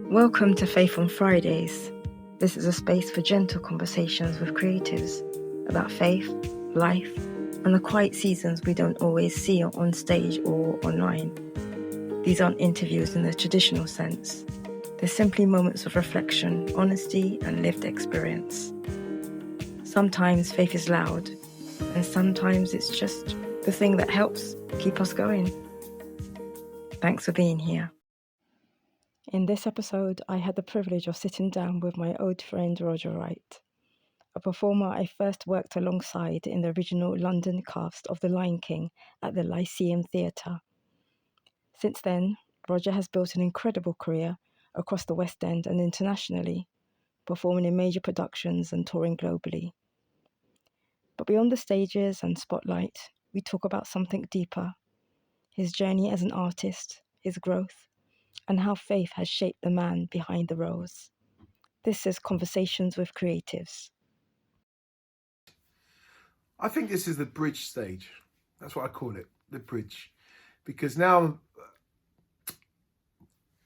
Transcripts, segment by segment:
Welcome to Faith on Fridays. This is a space for gentle conversations with creatives about faith, life, and the quiet seasons we don't always see on stage or online. These aren't interviews in the traditional sense. They're simply moments of reflection, honesty, and lived experience. Sometimes faith is loud, and sometimes it's just the thing that helps keep us going. Thanks for being here. In this episode, I had the privilege of sitting down with my old friend Roger Wright, a performer I first worked alongside in the original London cast of The Lion King at the Lyceum Theatre. Since then, Roger has built an incredible career across the West End and internationally, performing in major productions and touring globally. But beyond the stages and spotlight, we talk about something deeper: his journey as an artist, his growth, and how faith has shaped the man behind the roles. This is Conversations with Creatives. I think this is the bridge stage. That's what I call it, the bridge. Because now,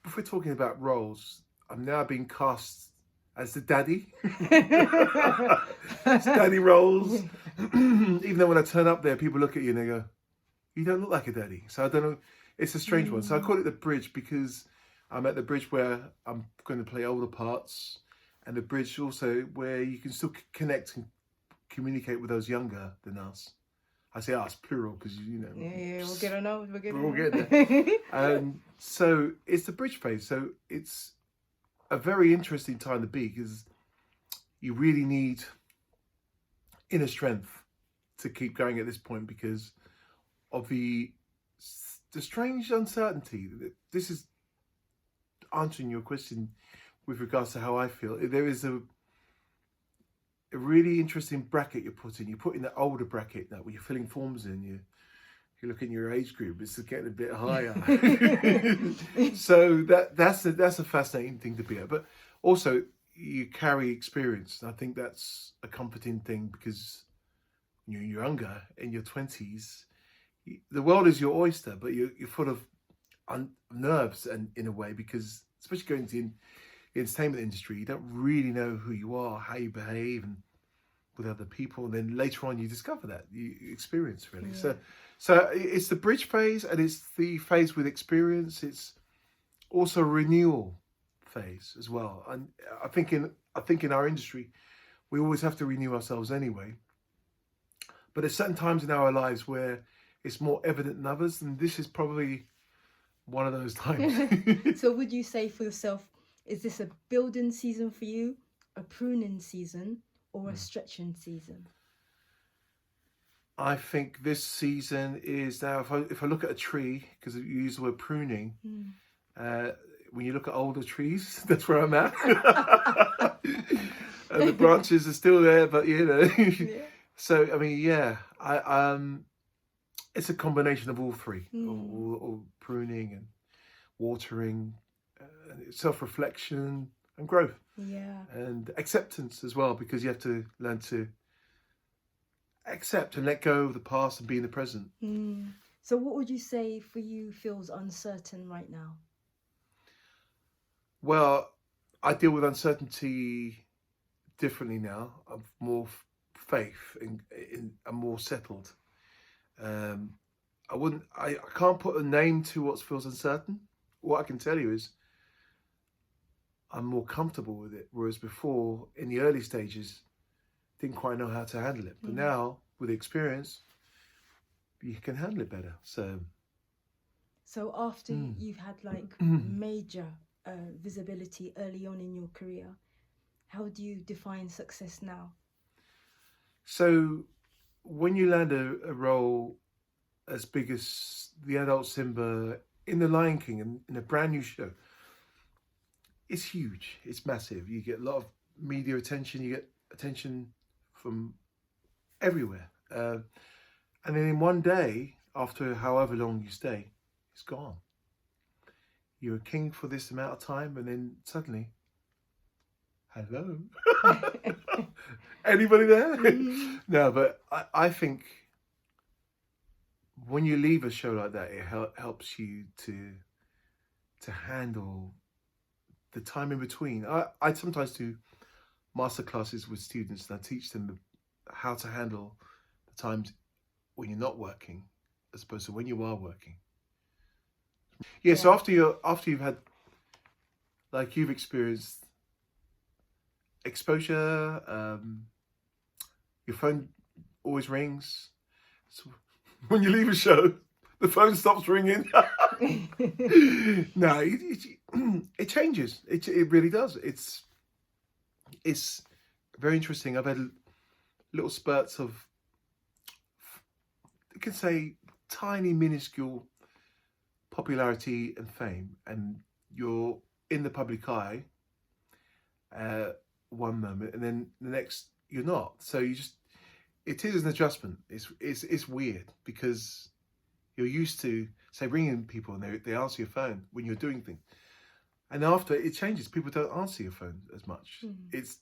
if we're talking about roles, I'm now being cast as the daddy. It's daddy roles. Even though when I turn up there, people look at you and they go, you don't look like a daddy. So I don't know, it's a strange one. So I call it the bridge because I'm at the bridge where I'm going to play older parts, and the bridge also where you can still connect and communicate with those younger than us. I say us plural because Yeah, we'll get on out. We're all getting there. So it's the bridge phase. So it's a very interesting time to be because you really need inner strength to keep going at this point because of the strange uncertainty. This is answering your question with regards to how I feel. There is a really interesting bracket you're putting. You put in the older bracket now where you're filling forms in. You look in your age group, it's getting a bit higher. So that's a fascinating thing to be at. But also you carry experience. And I think that's a comforting thing because you're younger, in your 20s. The world is your oyster, but you're full of nerves and in a way because especially going to the entertainment industry, you don't really know who you are, how you behave, and with other people. And then later on, you discover that you experience really. Yeah. So it's the bridge phase, and it's the phase with experience. It's also a renewal phase as well. And I think in our industry, we always have to renew ourselves anyway. But there's certain times in our lives where it's more evident than others, and this is probably one of those times. So would you say for yourself, is this a building season for you, a pruning season, or a stretching season? I think this season is now, if I look at a tree, because you use the word pruning, when you look at older trees, that's where I'm at. And the branches are still there, but Yeah. So, I mean, it's a combination of all three, all pruning and watering, self-reflection and growth. Yeah. And acceptance as well, because you have to learn to accept and let go of the past and be in the present. So what would you say for you feels uncertain right now? Well, I deal with uncertainty differently now. I'm more faith and I'm more settled. I can't put a name to what feels uncertain. What I can tell you is I'm more comfortable with it, whereas before, in the early stages, didn't quite know how to handle it. But now, with experience, you can handle it better. So after you've had major visibility early on in your career, how do you define success now? So when you land a role as big as the adult Simba in The Lion King and in a brand new show, it's huge. It's massive. You get a lot of media attention. You get attention from everywhere. And then in one day, after however long you stay, it's gone. You're a king for this amount of time, and then suddenly, hello? Anybody there? No, but I think when you leave a show like that, it helps you to to handle the time in between. I sometimes do master classes with students and I teach them how to handle the times when you're not working as opposed to when you are working. Yeah, so after you've had, like, you've experienced exposure, your phone always rings. So when you leave a show, the phone stops ringing. No, it changes. It really does. It's very interesting. I've had little spurts of, you can say, tiny, minuscule popularity and fame, and you're in the public eye one moment, and then the next you're not. So it is an adjustment. It's weird because you're used to, say, ringing people and they answer your phone when you're doing things, and after it changes, people don't answer your phone as much. It's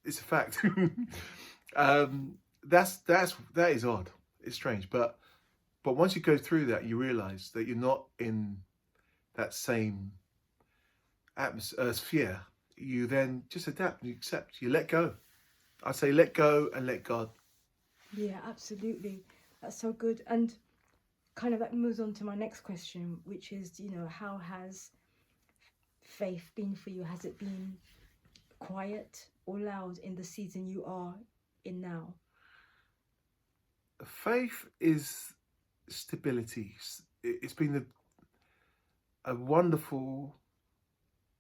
a fact. That is odd. It's strange, but once you go through that, you realise that you're not in that same sphere. You then just adapt and you accept. You let go. I say let go and let God. Yeah, absolutely. That's so good. And kind of that moves on to my next question, which is, how has faith been for you? Has it been quiet or loud in the season you are in now? Faith is stability. It's been a wonderful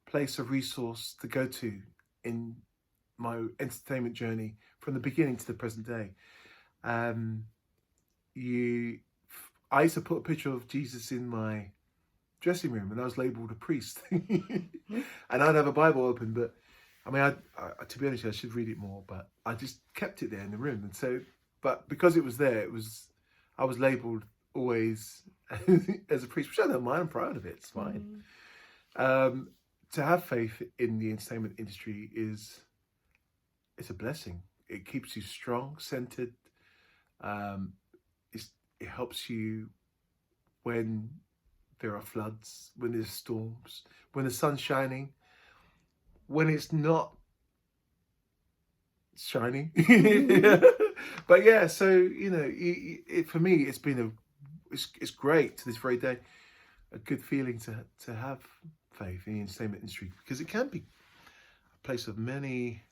place of resource to go to in my entertainment journey from the beginning to the present day. I used to put a picture of Jesus in my dressing room and I was labelled a priest. And I'd have a Bible open, but I mean, I to be honest, I should read it more, but I just kept it there in the room. And so, but because it was there, I was labelled always as a priest, which I don't mind. I'm proud of it. It's fine. To have faith in the entertainment industry it's a blessing. It keeps you strong, centered. It helps you when there are floods, when there's storms, when the sun's shining, when it's not shining. But yeah, so for me, it's been it's great to this very day. A good feeling to have faith in the entertainment industry, because it can be a place of many,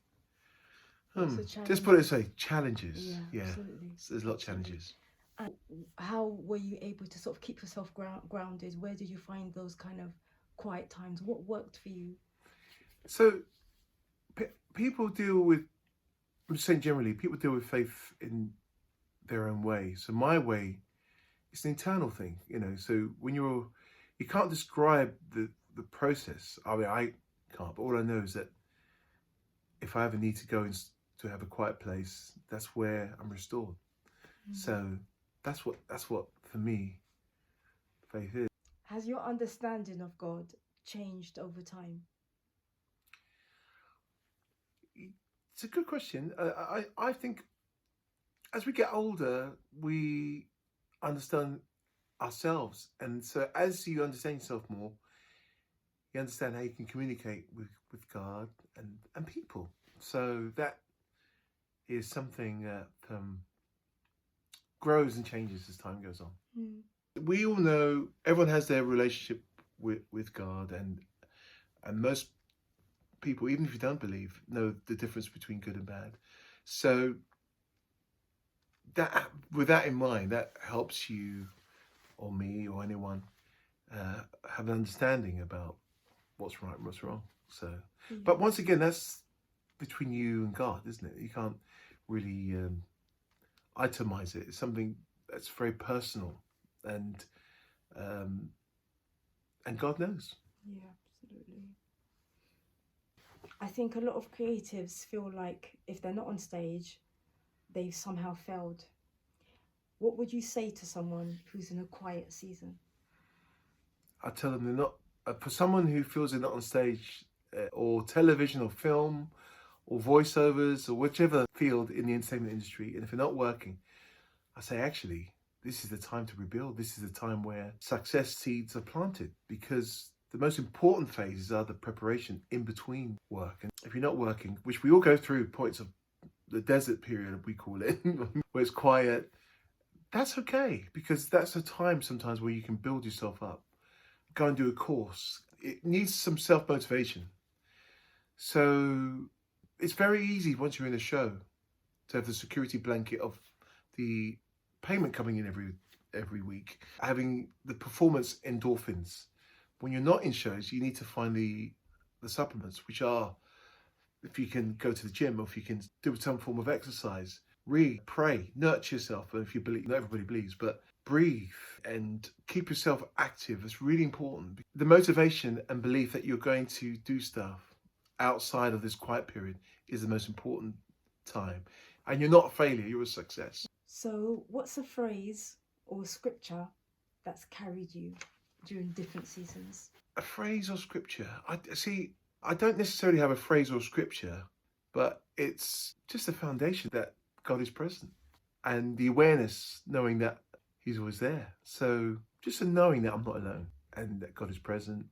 just put it this way, challenges. Yeah, absolutely. There's a lot of challenges. And how were you able to sort of keep yourself grounded? Where did you find those kind of quiet times? What worked for you? So people deal with, I'm just saying generally, people deal with faith in their own way. So my way, it's an internal thing, so when you can't describe the process. I mean, I can't, but all I know is that if I ever need to go to have a quiet place, that's where I'm restored. So that's what for me faith is. Has your understanding of God changed over time? It's a good question. I think as we get older, we understand ourselves, and so as you understand yourself more, you understand how you can communicate with God and people. So that is something that grows and changes as time goes on. We all know, everyone has their relationship with God, and most people, even if you don't believe, know the difference between good and bad. So that, with that in mind, that helps you or me or anyone have an understanding about what's right and what's wrong. So, but once again, that's between you and God, isn't it? You can't really itemize it. It's something that's very personal, and God knows. Yeah, absolutely. I think a lot of creatives feel like if they're not on stage, they've somehow failed. What would you say to someone who's in a quiet season? I tell them they're not, for someone who feels they're not on stage, or television or film or voiceovers or whichever field in the entertainment industry, and if they're not working, I say, actually, this is the time to rebuild. This is the time where success seeds are planted, because The most important phases are the preparation in between work. And if you're not working, which we all go through points of the desert period, we call it, where it's quiet, that's okay, because that's a time sometimes where you can build yourself up. Go and do a course. It needs some self-motivation. So it's very easy once you're in a show to have the security blanket of the payment coming in every week, having the performance endorphins. When you're not in shows, you need to find the supplements, which are, if you can go to the gym, or if you can do some form of exercise, read, pray, nurture yourself. If you believe, not everybody believes, but breathe and keep yourself active. It's really important. The motivation and belief that you're going to do stuff outside of this quiet period is the most important time. And you're not a failure, you're a success. So what's a phrase or scripture that's carried you during different seasons? A phrase or scripture? I don't necessarily have a phrase or scripture, but it's just a foundation that God is present, and the awareness, knowing that He's always there. So just a knowing that I'm not alone and that God is present,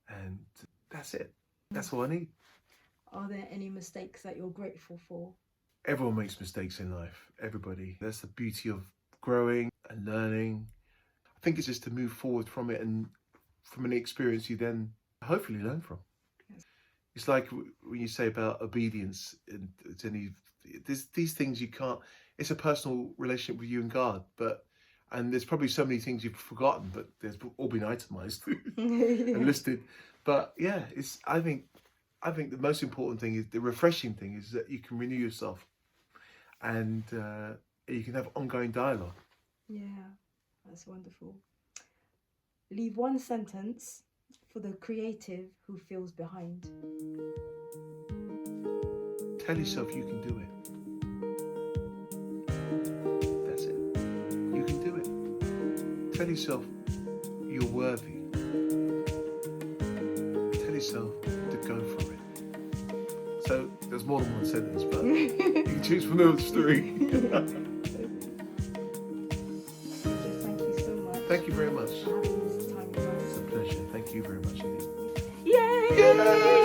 and that's it. That's all I need. Are there any mistakes that you're grateful for? Everyone makes mistakes in life. Everybody. That's the beauty of growing and learning. I think it's just to move forward from it, and from an experience you then hopefully learn from. Yes. It's like when you say about obedience, and these things you can't. It's a personal relationship with you and God, and there's probably so many things you've forgotten, but they've all been itemized and listed. But yeah, I think the most important thing is, the refreshing thing is, that you can renew yourself, and you can have ongoing dialogue. Yeah, that's wonderful. Leave one sentence for the creative who feels behind. Tell yourself you can do it. That's it. You can do it. Tell yourself you're worthy. Tell yourself to go for it. So there's more than one sentence, but you can choose from those three. Thank you so much. Thank you very much. For having this time with us. It's a pleasure. Thank you very much indeed. Yay! Yay!